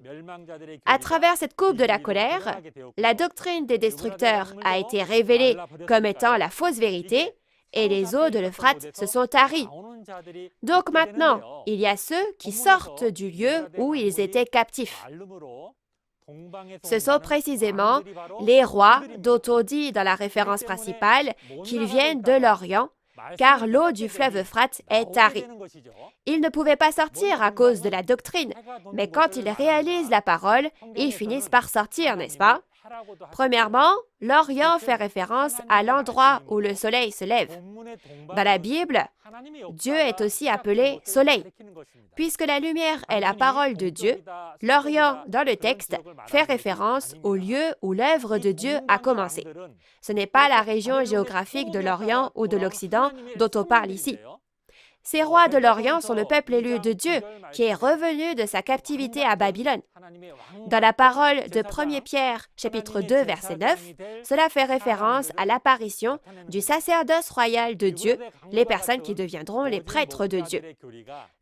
à travers cette coupe de la colère, la doctrine des destructeurs a été révélée comme étant la fausse vérité et les eaux de l'Euphrate se sont taries. Donc maintenant, il y a ceux qui sortent du lieu où ils étaient captifs. Ce sont précisément les rois dont on dit dans la référence principale qu'ils viennent de l'Orient, car l'eau du fleuve Euphrate est tarie. Ils ne pouvaient pas sortir à cause de la doctrine, mais quand ils réalisent la parole, ils finissent par sortir, n'est-ce pas? Premièrement, l'Orient fait référence à l'endroit où le soleil se lève. Dans la Bible, Dieu est aussi appelé soleil. Puisque la lumière est la parole de Dieu, l'Orient, dans le texte, fait référence au lieu où l'œuvre de Dieu a commencé. Ce n'est pas la région géographique de l'Orient ou de l'Occident dont on parle ici. Ces rois de l'Orient sont le peuple élu de Dieu qui est revenu de sa captivité à Babylone. Dans la parole de 1 Pierre, chapitre 2, verset 9, cela fait référence à l'apparition du sacerdoce royal de Dieu, les personnes qui deviendront les prêtres de Dieu.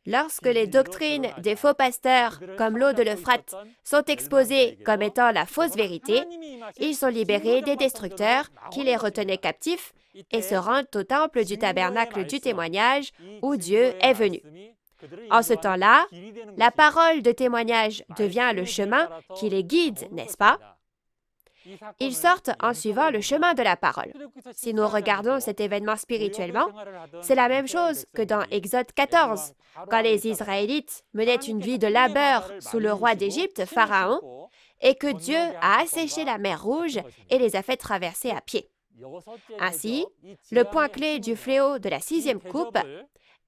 Lorsque les doctrines des faux pasteurs, comme l'eau de l'Euphrate, sont exposées comme étant la fausse vérité, ils sont libérés des destructeurs qui les retenaient captifs et se rendent au temple du tabernacle du témoignage où Dieu est venu. En ce temps-là, la parole de témoignage devient le chemin qui les guide, n'est-ce pas? Ils sortent en suivant le chemin de la parole. Si nous regardons cet événement spirituellement, c'est la même chose que dans Exode 14, quand les Israélites menaient une vie de labeur sous le roi d'Égypte, Pharaon, et que Dieu a asséché la mer Rouge et les a fait traverser à pied. Ainsi, le point clé du fléau de la 6e coupe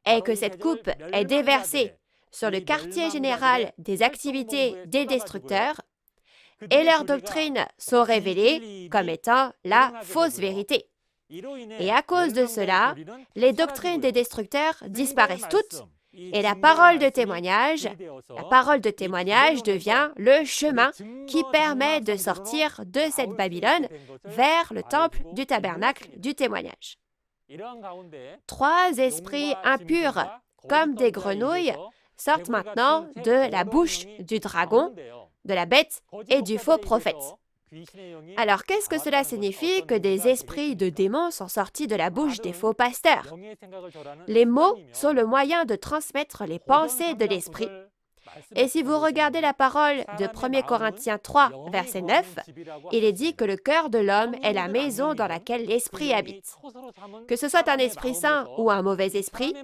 est que cette coupe est déversée sur le quartier général des activités des destructeurs et leurs doctrines sont révélées comme étant la fausse vérité. Et à cause de cela, les doctrines des destructeurs disparaissent toutes et la parole de témoignage devient le chemin qui permet de sortir de cette Babylone vers le temple du tabernacle du témoignage. 3 esprits impurs, comme des grenouilles, sortent maintenant de la bouche du dragon, de la bête et du faux prophète. Alors, qu'est-ce que cela signifie que des esprits de démons sont sortis de la bouche des faux pasteurs? Les mots sont le moyen de transmettre les pensées de l'esprit. Et si vous regardez la parole de 1 Corinthiens 3, verset 9, il est dit que le cœur de l'homme est la maison dans laquelle l'esprit habite. Que ce soit un esprit saint ou un mauvais esprit,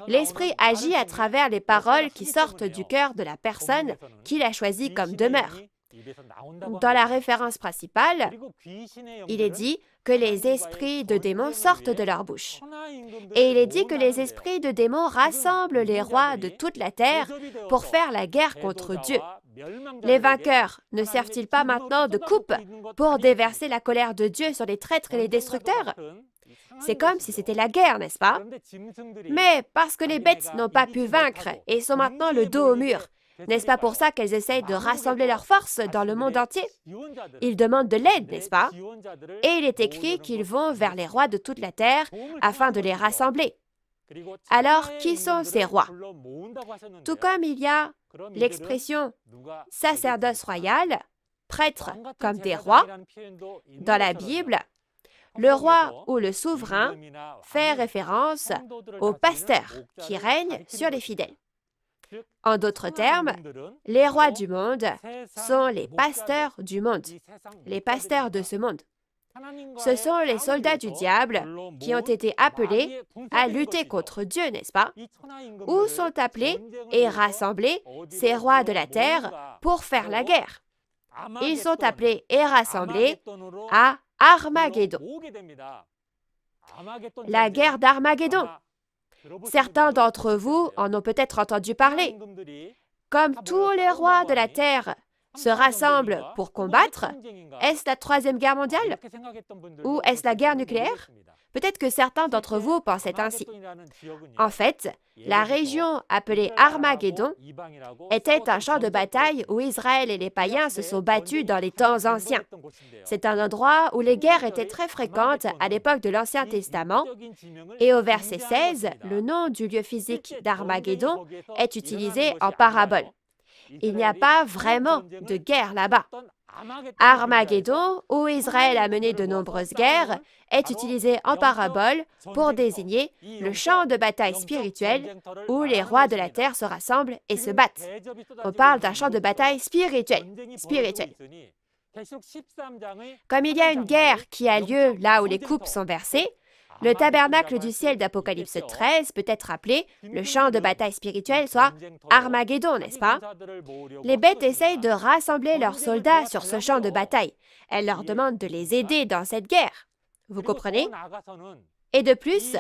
l'esprit agit à travers les paroles qui sortent du cœur de la personne qu'il a choisie comme demeure. Dans la référence principale, il est dit que les esprits de démons sortent de leur bouche. Et il est dit que les esprits de démons rassemblent les rois de toute la terre pour faire la guerre contre Dieu. Les vainqueurs ne servent-ils pas maintenant de coupe pour déverser la colère de Dieu sur les traîtres et les destructeurs? C'est comme si c'était la guerre, n'est-ce pas? Mais parce que les bêtes n'ont pas pu vaincre et sont maintenant le dos au mur, n'est-ce pas pour ça qu'elles essayent de rassembler leurs forces dans le monde entier? Ils demandent de l'aide, n'est-ce pas? Et il est écrit qu'ils vont vers les rois de toute la terre afin de les rassembler. Alors, qui sont ces rois? Tout comme il y a l'expression sacerdoce royal, prêtres comme des rois, dans la Bible, le roi ou le souverain fait référence au pasteur qui règne sur les fidèles. En d'autres termes, les rois du monde sont les pasteurs du monde, les pasteurs de ce monde. Ce sont les soldats du diable qui ont été appelés à lutter contre Dieu, n'est-ce pas? Où sont appelés et rassemblés ces rois de la terre pour faire la guerre? Ils sont appelés et rassemblés à Armageddon. La guerre d'Armageddon. Certains d'entre vous en ont peut-être entendu parler. Comme tous les rois de la terre se rassemblent pour combattre, est-ce la Troisième Guerre mondiale? Ou est-ce la guerre nucléaire? Peut-être que certains d'entre vous pensaient ainsi. En fait, la région appelée Armageddon était un champ de bataille où Israël et les païens se sont battus dans les temps anciens. C'est un endroit où les guerres étaient très fréquentes à l'époque de l'Ancien Testament, et au verset 16, le nom du lieu physique d'Armageddon est utilisé en parabole. Il n'y a pas vraiment de guerre là-bas. Armageddon, où Israël a mené de nombreuses guerres, est utilisé en parabole pour désigner le champ de bataille spirituel où les rois de la terre se rassemblent et se battent. On parle d'un champ de bataille spirituel. Comme il y a une guerre qui a lieu là où les coupes sont versées, le tabernacle du ciel d'Apocalypse 13 peut être appelé le champ de bataille spirituel, soit Armageddon, n'est-ce pas? Les bêtes essayent de rassembler leurs soldats sur ce champ de bataille. Elles leur demandent de les aider dans cette guerre. Vous comprenez? Et de plus,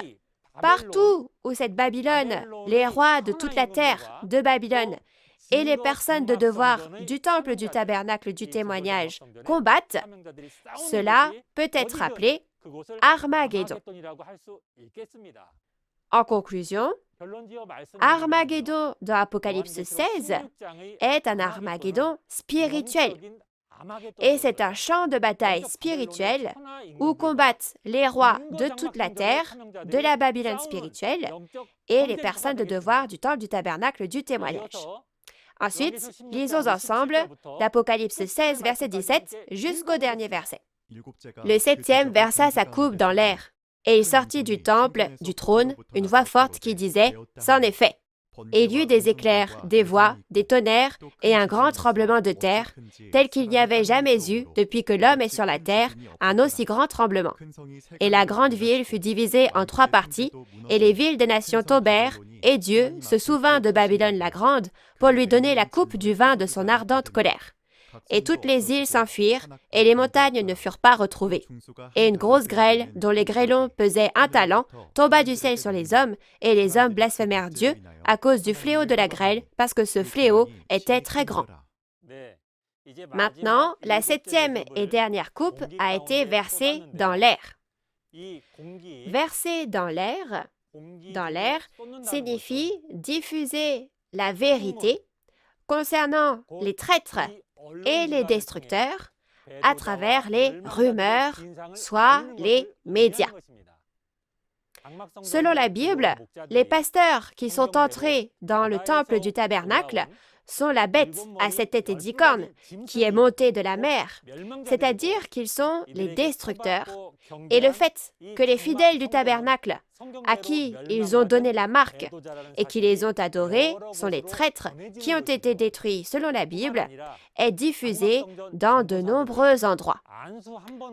partout où cette Babylone, les rois de toute la terre de Babylone et les personnes de devoir du temple du tabernacle du témoignage combattent, cela peut être appelé Armageddon. En conclusion, Armageddon dans Apocalypse 16 est un Armageddon spirituel. Et c'est un champ de bataille spirituel où combattent les rois de toute la terre, de la Babylone spirituelle, et les personnes de devoir du temple du tabernacle du témoignage. Ensuite, lisons ensemble d'Apocalypse 16, verset 17, jusqu'au dernier verset. Le septième versa sa coupe dans l'air, et il sortit du temple, du trône, une voix forte qui disait « C'en est fait ». Et il y eut des éclairs, des voix, des tonnerres et un grand tremblement de terre, tel qu'il n'y avait jamais eu, depuis que l'homme est sur la terre, un aussi grand tremblement. Et la grande ville fut divisée en 3 parties, et les villes des nations tombèrent, et Dieu se souvint de Babylone la grande pour lui donner la coupe du vin de son ardente colère. Et toutes les îles s'enfuirent, et les montagnes ne furent pas retrouvées. Et une grosse grêle, dont les grêlons pesaient 1 talent, tomba du ciel sur les hommes, et les hommes blasphémèrent Dieu à cause du fléau de la grêle, parce que ce fléau était très grand. Maintenant, la 7e et dernière coupe a été versée dans l'air. Verser dans l'air signifie diffuser la vérité concernant les traîtres et les destructeurs à travers les rumeurs, soit les médias. Selon la Bible, les pasteurs qui sont entrés dans le temple du tabernacle sont la bête à 7 têtes et 10 cornes qui est montée de la mer, c'est-à-dire qu'ils sont les destructeurs. Et le fait que les fidèles du tabernacle à qui ils ont donné la marque et qui les ont adorés sont les traîtres qui ont été détruits selon la Bible, est diffusée dans de nombreux endroits.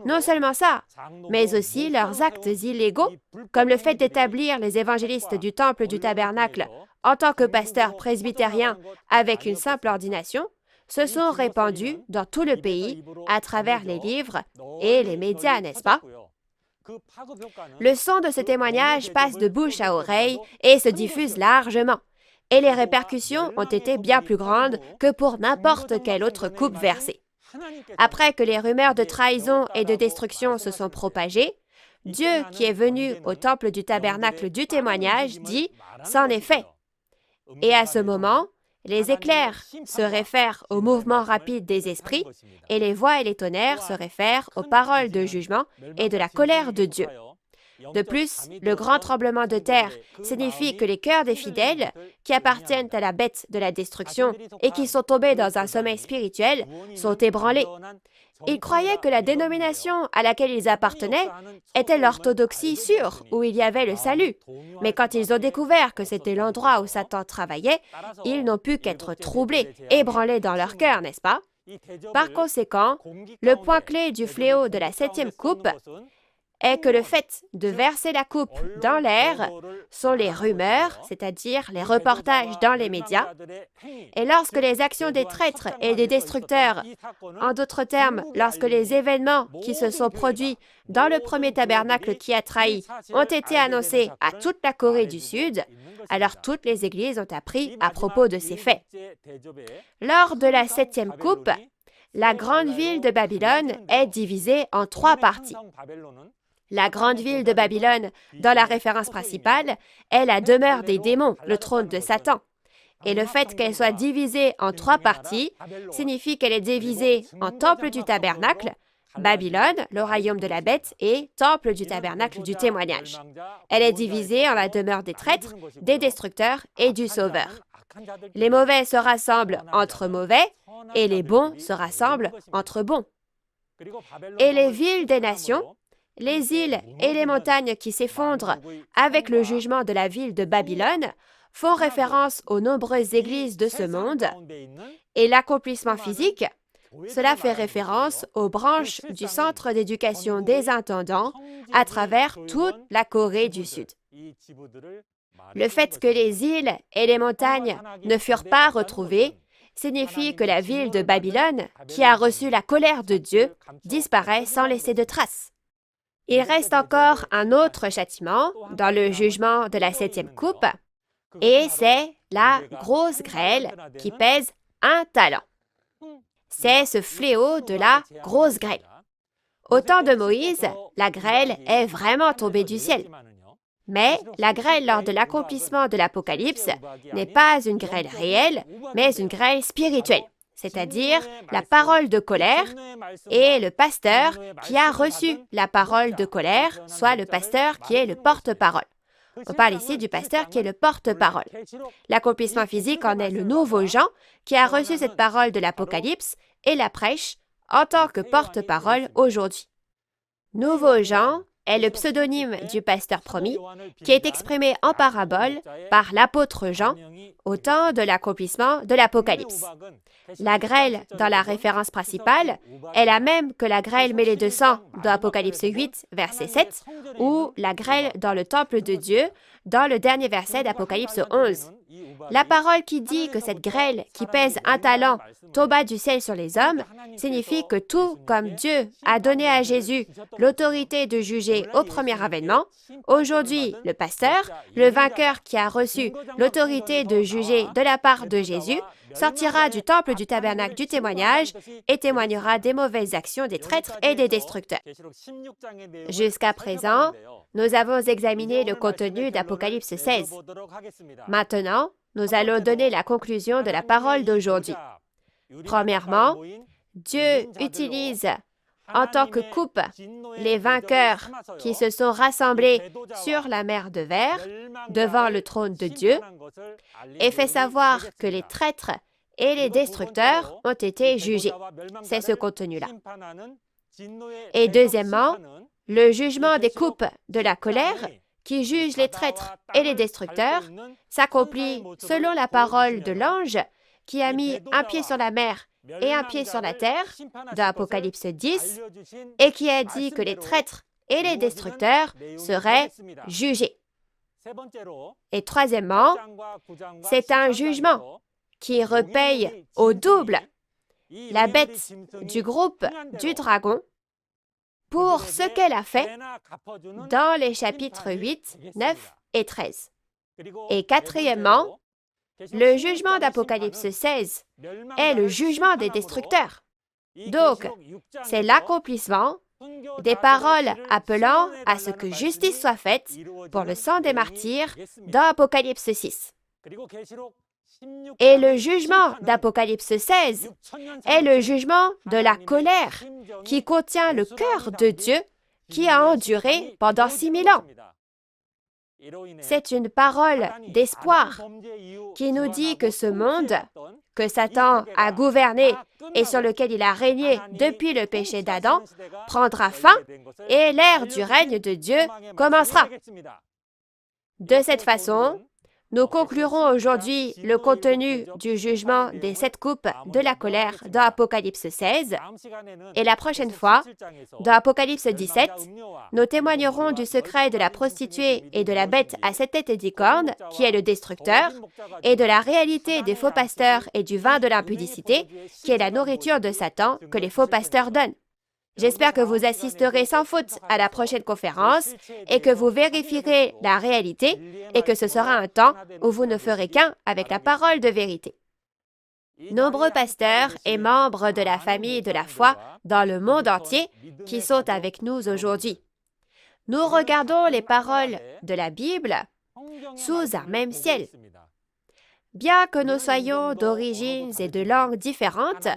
Non seulement ça, mais aussi leurs actes illégaux, comme le fait d'établir les évangélistes du Temple du Tabernacle en tant que pasteurs presbytériens avec une simple ordination, se sont répandus dans tout le pays à travers les livres et les médias, n'est-ce pas? Le son de ce témoignage passe de bouche à oreille et se diffuse largement. Et les répercussions ont été bien plus grandes que pour n'importe quelle autre coupe versée. Après que les rumeurs de trahison et de destruction se sont propagées, Dieu qui est venu au temple du tabernacle du témoignage dit « c'en est fait ». Et à ce moment, les éclairs se réfèrent au mouvement rapide des esprits et les voix et les tonnerres se réfèrent aux paroles de jugement et de la colère de Dieu. De plus, le grand tremblement de terre signifie que les cœurs des fidèles, qui appartiennent à la bête de la destruction et qui sont tombés dans un sommeil spirituel, sont ébranlés. Ils croyaient que la dénomination à laquelle ils appartenaient était l'orthodoxie sûre, où il y avait le salut. Mais quand ils ont découvert que c'était l'endroit où Satan travaillait, ils n'ont pu qu'être troublés, ébranlés dans leur cœur, n'est-ce pas? Par conséquent, le point clé du fléau de la 7e coupe est que le fait de verser la coupe dans l'air sont les rumeurs, c'est-à-dire les reportages dans les médias, et lorsque les actions des traîtres et des destructeurs, en d'autres termes, lorsque les événements qui se sont produits dans le premier tabernacle qui a trahi ont été annoncés à toute la Corée du Sud, alors toutes les églises ont appris à propos de ces faits. Lors de la 7e coupe, la grande ville de Babylone est divisée en 3 parties. La grande ville de Babylone, dans la référence principale, est la demeure des démons, le trône de Satan. Et le fait qu'elle soit divisée en 3 parties signifie qu'elle est divisée en temple du tabernacle, Babylone, le royaume de la bête, et temple du tabernacle du témoignage. Elle est divisée en la demeure des traîtres, des destructeurs et du sauveur. Les mauvais se rassemblent entre mauvais et les bons se rassemblent entre bons. Et les villes des nations, les îles et les montagnes qui s'effondrent avec le jugement de la ville de Babylone font référence aux nombreuses églises de ce monde, et l'accomplissement physique, cela fait référence aux branches du centre d'éducation des intendants à travers toute la Corée du Sud. Le fait que les îles et les montagnes ne furent pas retrouvées signifie que la ville de Babylone, qui a reçu la colère de Dieu, disparaît sans laisser de traces. Il reste encore un autre châtiment dans le jugement de la 7e coupe, et c'est la grosse grêle qui pèse 1 talent. C'est ce fléau de la grosse grêle. Au temps de Moïse, la grêle est vraiment tombée du ciel. Mais la grêle lors de l'accomplissement de l'Apocalypse n'est pas une grêle réelle, mais une grêle spirituelle, c'est-à-dire la parole de colère et le pasteur qui a reçu la parole de colère, soit le pasteur qui est le porte-parole. On parle ici du pasteur qui est le porte-parole. L'accomplissement physique en est le nouveau Jean qui a reçu cette parole de l'Apocalypse et la prêche en tant que porte-parole aujourd'hui. Nouveau Jean est le pseudonyme du pasteur promis qui est exprimé en parabole par l'apôtre Jean au temps de l'accomplissement de l'Apocalypse. La grêle dans la référence principale est la même que la grêle mêlée de sang dans Apocalypse 8, verset 7, ou la grêle dans le temple de Dieu dans le dernier verset d'Apocalypse 11. La parole qui dit que cette grêle qui pèse 1 talent tomba du ciel sur les hommes signifie que tout comme Dieu a donné à Jésus l'autorité de juger au premier avènement, aujourd'hui le pasteur, le vainqueur qui a reçu l'autorité de juger de la part de Jésus, sortira du temple du tabernacle du témoignage et témoignera des mauvaises actions des traîtres et des destructeurs. Jusqu'à présent, nous avons examiné le contenu d'Apocalypse 16. Maintenant, nous allons donner la conclusion de la parole d'aujourd'hui. Premièrement, Dieu utilise en tant que coupe les vainqueurs qui se sont rassemblés sur la mer de verre devant le trône de Dieu et fait savoir que les traîtres et les destructeurs ont été jugés. C'est ce contenu-là. Et deuxièmement, le jugement des coupes de la colère qui juge les traîtres et les destructeurs, s'accomplit selon la parole de l'ange qui a mis un pied sur la mer et un pied sur la terre, dans Apocalypse 10, et qui a dit que les traîtres et les destructeurs seraient jugés. Et troisièmement, c'est un jugement qui repaye au double la bête du groupe du dragon pour ce qu'elle a fait dans les chapitres 8, 9 et 13. Et quatrièmement, le jugement d'Apocalypse 16 est le jugement des destructeurs. Donc, c'est l'accomplissement des paroles appelant à ce que justice soit faite pour le sang des martyrs dans Apocalypse 6. Et le jugement d'Apocalypse 16 est le jugement de la colère qui contient le cœur de Dieu qui a enduré pendant 6000 ans. C'est une parole d'espoir qui nous dit que ce monde que Satan a gouverné et sur lequel il a régné depuis le péché d'Adam prendra fin et l'ère du règne de Dieu commencera. De cette façon, nous conclurons aujourd'hui le contenu du jugement des 7 coupes de la colère dans Apocalypse 16. Et la prochaine fois, dans Apocalypse 17, nous témoignerons du secret de la prostituée et de la bête à 7 têtes et 10 cornes, qui est le destructeur, et de la réalité des faux pasteurs et du vin de l'impudicité, qui est la nourriture de Satan que les faux pasteurs donnent. J'espère que vous assisterez sans faute à la prochaine conférence et que vous vérifierez la réalité et que ce sera un temps où vous ne ferez qu'un avec la parole de vérité. Nombreux pasteurs et membres de la famille de la foi dans le monde entier qui sont avec nous aujourd'hui. Nous regardons les paroles de la Bible sous un même ciel. Bien que nous soyons d'origines et de langues différentes,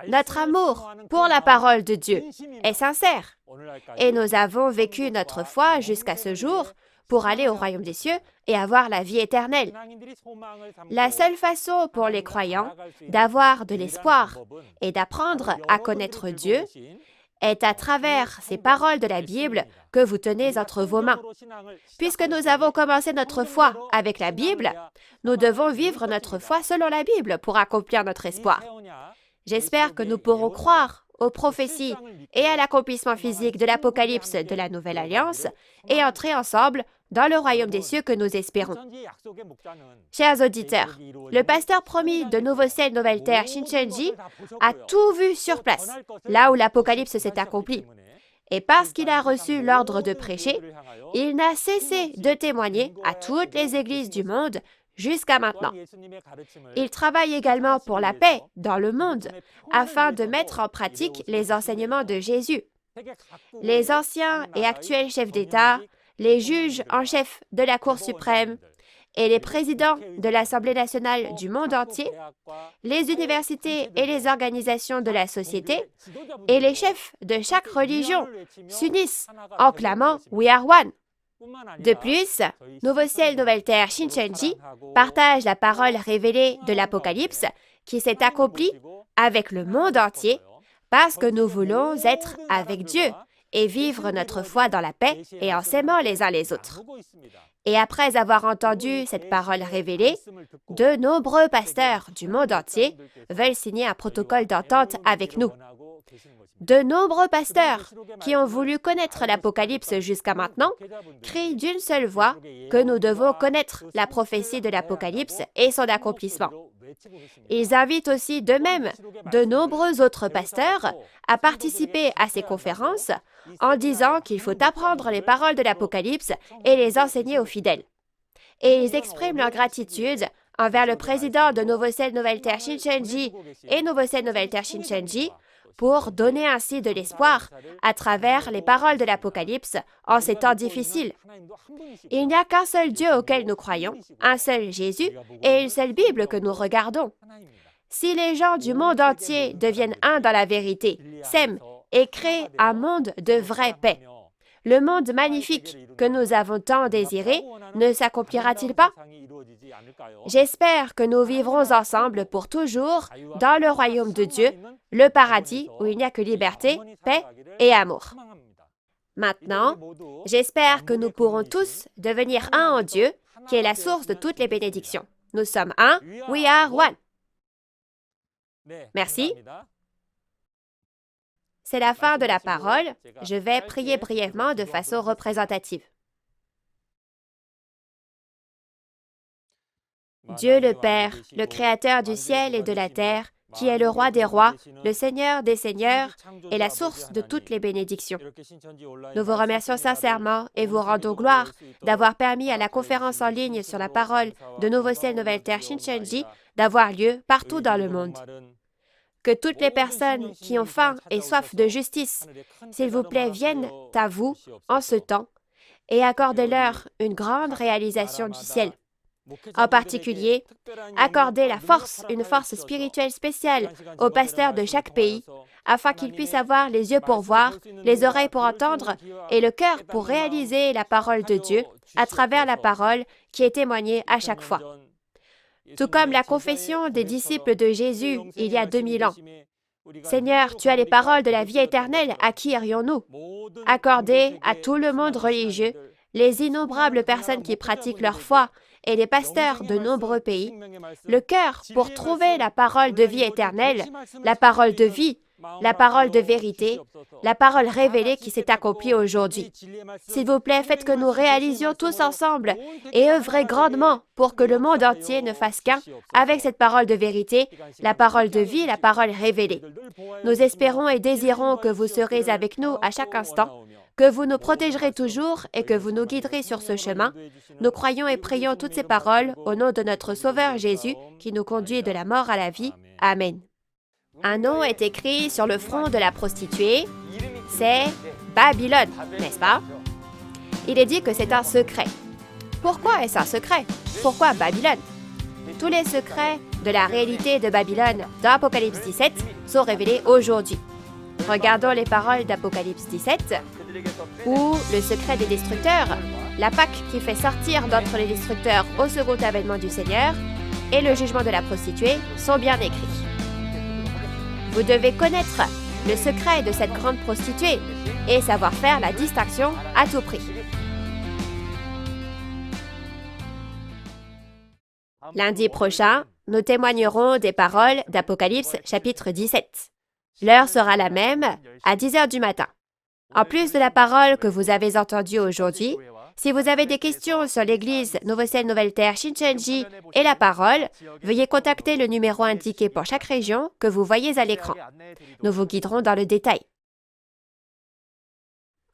notre amour pour la parole de Dieu est sincère et nous avons vécu notre foi jusqu'à ce jour pour aller au royaume des cieux et avoir la vie éternelle. La seule façon pour les croyants d'avoir de l'espoir et d'apprendre à connaître Dieu est à travers ces paroles de la Bible que vous tenez entre vos mains. Puisque nous avons commencé notre foi avec la Bible, nous devons vivre notre foi selon la Bible pour accomplir notre espoir. J'espère que nous pourrons croire aux prophéties et à l'accomplissement physique de l'Apocalypse de la Nouvelle Alliance et entrer ensemble dans le royaume des cieux que nous espérons. Chers auditeurs, le pasteur promis de Nouveau Ciel, Nouvelle Terre, Shincheonji, a tout vu sur place, là où l'Apocalypse s'est accompli. Et parce qu'il a reçu l'ordre de prêcher, il n'a cessé de témoigner à toutes les églises du monde jusqu'à maintenant. Il travaille également pour la paix dans le monde, afin de mettre en pratique les enseignements de Jésus. Les anciens et actuels chefs d'État, les juges en chef de la Cour suprême et les présidents de l'Assemblée nationale du monde entier, les universités et les organisations de la société et les chefs de chaque religion s'unissent en clamant « We are one ». De plus, Nouveau Ciel, Nouvelle Terre, Shincheonji partage la parole révélée de l'Apocalypse qui s'est accomplie avec le monde entier parce que nous voulons être avec Dieu et vivre notre foi dans la paix et en s'aimant les uns les autres. Et après avoir entendu cette parole révélée, de nombreux pasteurs du monde entier veulent signer un protocole d'entente avec nous. De nombreux pasteurs qui ont voulu connaître l'Apocalypse jusqu'à maintenant crient d'une seule voix que nous devons connaître la prophétie de l'Apocalypse et son accomplissement. Ils invitent aussi d'eux-mêmes de nombreux autres pasteurs à participer à ces conférences en disant qu'il faut apprendre les paroles de l'Apocalypse et les enseigner aux fidèles. Et ils expriment leur gratitude envers le président de Nouveau Ciel, Nouvelle Terre, Shincheonji et Nouveau Ciel, Nouvelle Terre, Shincheonji pour donner ainsi de l'espoir à travers les paroles de l'Apocalypse en ces temps difficiles. Il n'y a qu'un seul Dieu auquel nous croyons, un seul Jésus et une seule Bible que nous regardons. Si les gens du monde entier deviennent un dans la vérité, s'aiment et créent un monde de vraie paix, le monde magnifique que nous avons tant désiré ne s'accomplira-t-il pas? J'espère que nous vivrons ensemble pour toujours dans le royaume de Dieu, le paradis où il n'y a que liberté, paix et amour. Maintenant, j'espère que nous pourrons tous devenir un en Dieu, qui est la source de toutes les bénédictions. Nous sommes un, we are one. Merci. C'est la fin de la parole. Je vais prier brièvement de façon représentative. Dieu le Père, le Créateur du ciel et de la terre, qui est le Roi des rois, le Seigneur des seigneurs et la source de toutes les bénédictions. Nous vous remercions sincèrement et vous rendons gloire d'avoir permis à la conférence en ligne sur la parole de Nouveau Ciel, Nouvelle Terre Shincheonji d'avoir lieu partout dans le monde. Que toutes les personnes qui ont faim et soif de justice, s'il vous plaît, viennent à vous en ce temps et accordez-leur une grande réalisation du ciel. En particulier, accordez la force, une force spirituelle spéciale aux pasteurs de chaque pays, afin qu'ils puissent avoir les yeux pour voir, les oreilles pour entendre et le cœur pour réaliser la parole de Dieu à travers la parole qui est témoignée à chaque fois. Tout comme la confession des disciples de Jésus il y a 2000 ans. Seigneur, tu as les paroles de la vie éternelle, à qui irions-nous? Accordez à tout le monde religieux, les innombrables personnes qui pratiquent leur foi et les pasteurs de nombreux pays, le cœur pour trouver la parole de vie éternelle, la parole de vie, la parole de vérité, la parole révélée qui s'est accomplie aujourd'hui. S'il vous plaît, faites que nous réalisions tous ensemble et œuvrez grandement pour que le monde entier ne fasse qu'un avec cette parole de vérité, la parole de vie, la parole révélée. Nous espérons et désirons que vous serez avec nous à chaque instant, que vous nous protégerez toujours et que vous nous guiderez sur ce chemin. Nous croyons et prions toutes ces paroles au nom de notre Sauveur Jésus qui nous conduit de la mort à la vie. Amen. Un nom est écrit sur le front de la prostituée, c'est Babylone, n'est-ce pas? Il est dit que c'est un secret. Pourquoi est-ce un secret? Pourquoi Babylone? Tous les secrets de la réalité de Babylone dans Apocalypse 17 sont révélés aujourd'hui. Regardons les paroles d'Apocalypse 17, où le secret des destructeurs, la Pâque qui fait sortir d'entre les destructeurs au second avènement du Seigneur, et le jugement de la prostituée sont bien écrits. Vous devez connaître le secret de cette grande prostituée et savoir faire la distinction à tout prix. Lundi prochain, nous témoignerons des paroles d'Apocalypse chapitre 17. L'heure sera la même, à 10 heures du matin. En plus de la parole que vous avez entendue aujourd'hui, si vous avez des questions sur l'Église Nouveau Ciel, Nouvelle Terre, Shincheonji et la parole, veuillez contacter le numéro indiqué pour chaque région que vous voyez à l'écran. Nous vous guiderons dans le détail.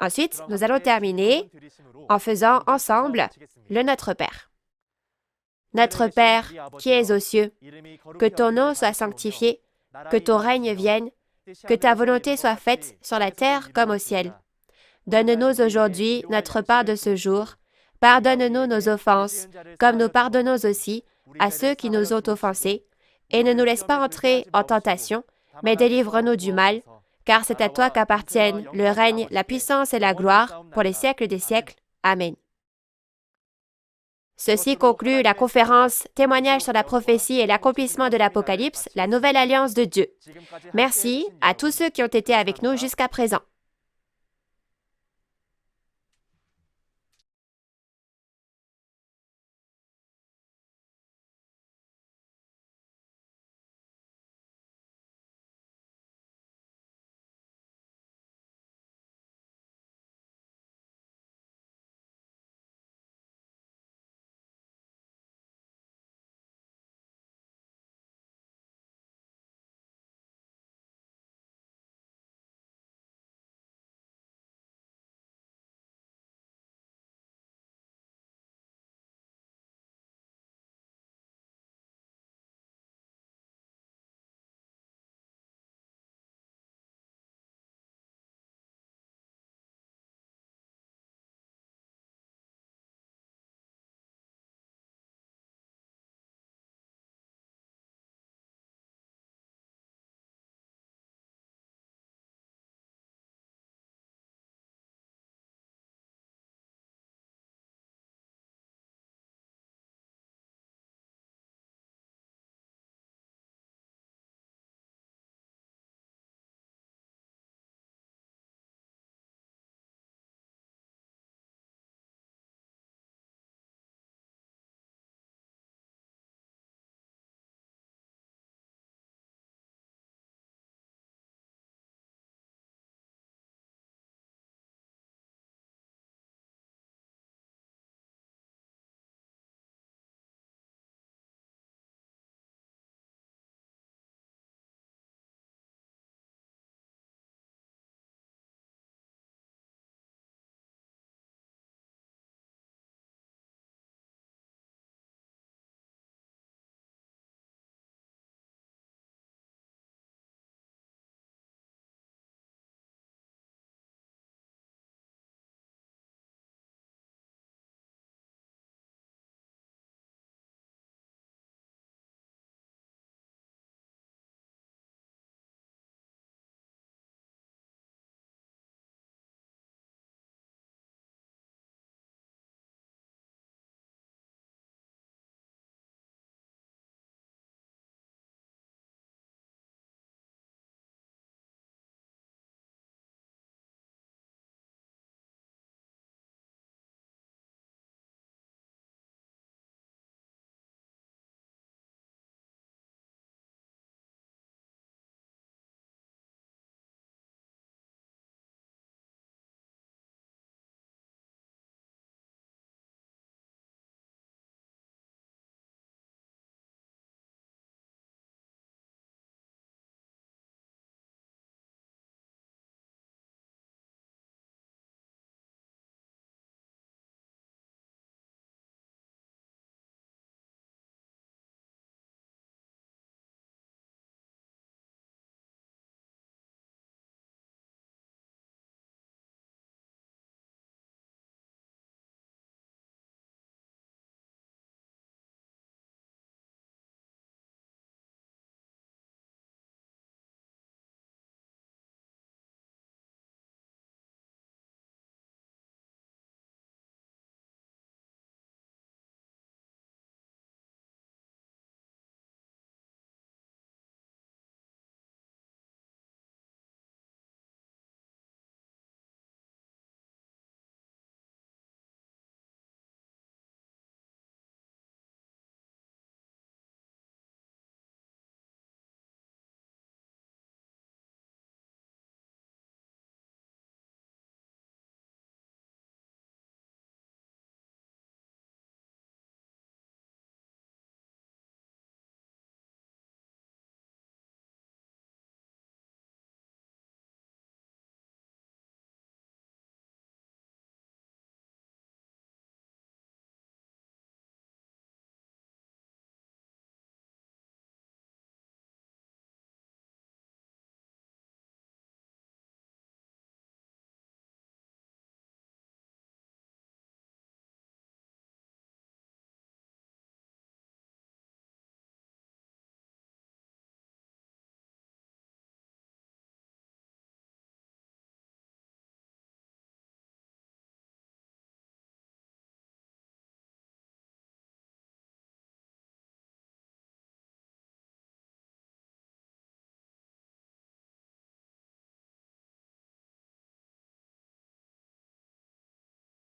Ensuite, nous allons terminer en faisant ensemble le Notre Père. Notre Père, qui es aux cieux, que ton nom soit sanctifié, que ton règne vienne, que ta volonté soit faite sur la terre comme au ciel. Donne-nous aujourd'hui notre part de ce jour. Pardonne-nous nos offenses, comme nous pardonnons aussi à ceux qui nous ont offensés. Et ne nous laisse pas entrer en tentation, mais délivre-nous du mal, car c'est à toi qu'appartiennent le règne, la puissance et la gloire pour les siècles des siècles. Amen. Ceci conclut la conférence Témoignage sur la prophétie et l'accomplissement de l'Apocalypse, la nouvelle alliance de Dieu. Merci à tous ceux qui ont été avec nous jusqu'à présent.